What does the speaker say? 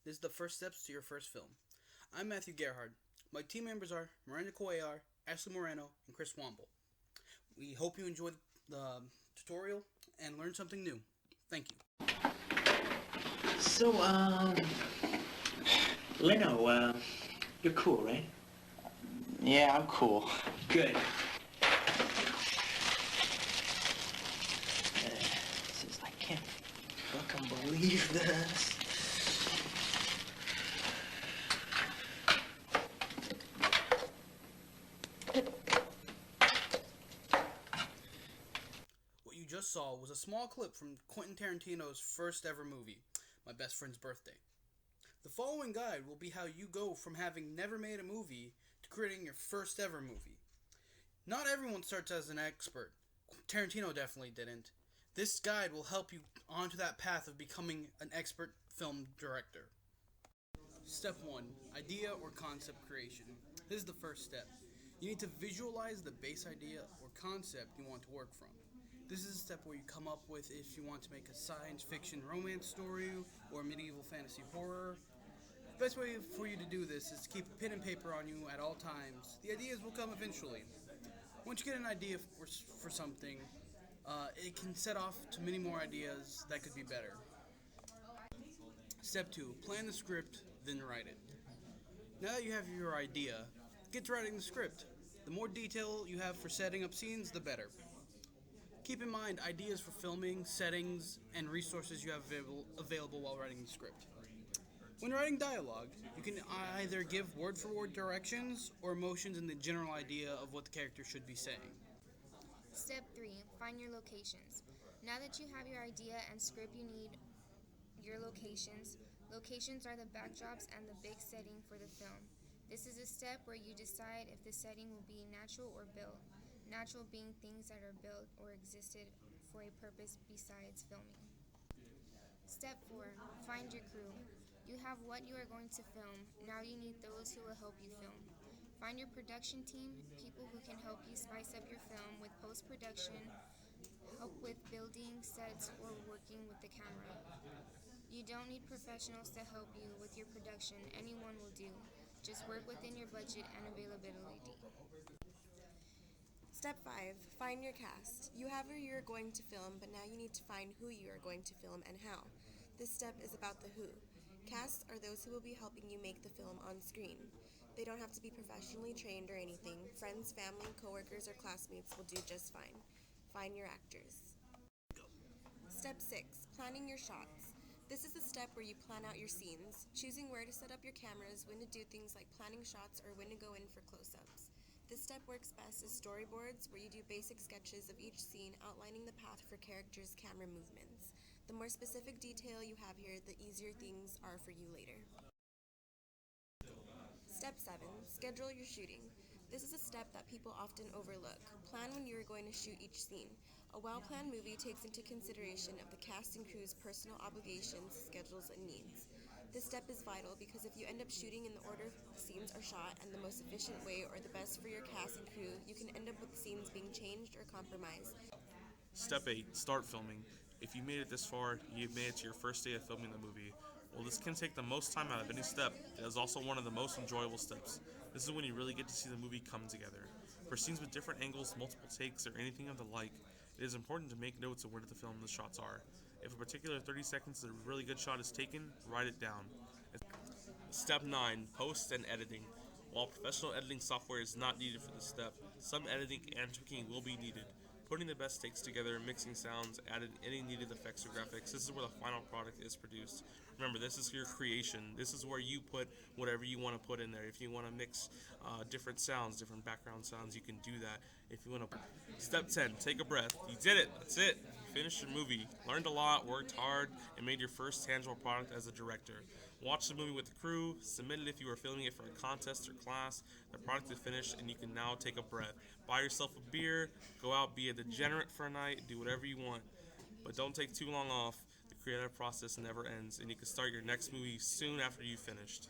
This is the first steps to your first film. I'm Matthew Gerhard. My team members are Miranda Cuellar, Ashley Moreno, and Chris Womble. We hope you enjoy the tutorial and learn something new. Thank you. So, Leno, you're cool, right? Yeah, I'm cool. Good. I can't fucking believe this. What you just saw was a small clip from Quentin Tarantino's first ever movie, My Best Friend's Birthday. The following guide will be how you go from having never made a movie to creating your first ever movie. Not everyone starts as an expert. Tarantino definitely didn't. This guide will help you onto that path of becoming an expert film director. Step 1. Idea or concept creation. This is the first step. You need to visualize the base idea or concept you want to work from. This is a step where you come up with if you want to make a science fiction romance story or medieval fantasy horror. The best way for you to do this is to keep a pen and paper on you at all times. The ideas will come eventually. Once you get an idea for something, it can set off to many more ideas that could be better. Step 2. Plan the script, then write it. Now that you have your idea, get to writing the script. The more detail you have for setting up scenes, the better. Keep in mind ideas for filming, settings, and resources you have available while writing the script. When writing dialogue, you can either give word-for-word directions or emotions and the general idea of what the character should be saying. Step 3. Find your locations. Now that you have your idea and script, you need your locations. Locations are the backdrops and the big setting for the film. This is a step where you decide if the setting will be natural or built. Natural being things that are built or existed for a purpose besides filming. Step 4. Find your crew. You have what you are going to film. Now you need those who will help you film. Find your production team, people who can help you spice up your film with post-production, help with building sets, or working with the camera. You don't need professionals to help you with your production. Anyone will do. Just work within your budget and availability. Step 5. Find your cast. You have who you're going to film, but now you need to find who you are going to film and how. This step is about the who. Casts are those who will be helping you make the film on screen. They don't have to be professionally trained or anything. Friends, family, coworkers, or classmates will do just fine. Find your actors. Step 6. Planning your shots. This is a step where you plan out your scenes, choosing where to set up your cameras, when to do things like planning shots, or when to go in for close-ups. This step works best as storyboards, where you do basic sketches of each scene outlining the path for characters' camera movements. The more specific detail you have here, the easier things are for you later. Step 7. Schedule your shooting. This is a step that people often overlook. Plan when you are going to shoot each scene. A well-planned movie takes into consideration of the cast and crew's personal obligations, schedules, and needs. This step is vital because if you end up shooting in the order the scenes are shot and the most efficient way or the best for your cast and crew, you can end up with scenes being changed or compromised. Step 8. Start filming. If you made it this far, you've made it to your first day of filming the movie. While this can take the most time out of any step, it is also one of the most enjoyable steps. This is when you really get to see the movie come together. For scenes with different angles, multiple takes, or anything of the like, it is important to make notes of where the film the shots are. If a particular 30 seconds of a really good shot is taken, write it down. Step 9. Post and editing. While professional editing software is not needed for this step, some editing and tweaking will be needed. Putting the best takes together, mixing sounds, adding any needed effects or graphics, this is where the final product is produced. Remember, this is your creation. This is where you put whatever you want to put in there. If you want to mix different sounds, different background sounds, you can do that. If you want to. Step 10. Take a breath. You did it. That's it. You finished your movie. Learned a lot, worked hard, and made your first tangible product as a director. Watch the movie with the crew. Submit it if you are filming it for a contest or class. The product is finished, and you can now take a breath. Buy yourself a beer. Go out, be a degenerate for a night. Do whatever you want. But don't take too long off. The creative process never ends, and you can start your next movie soon after you've finished.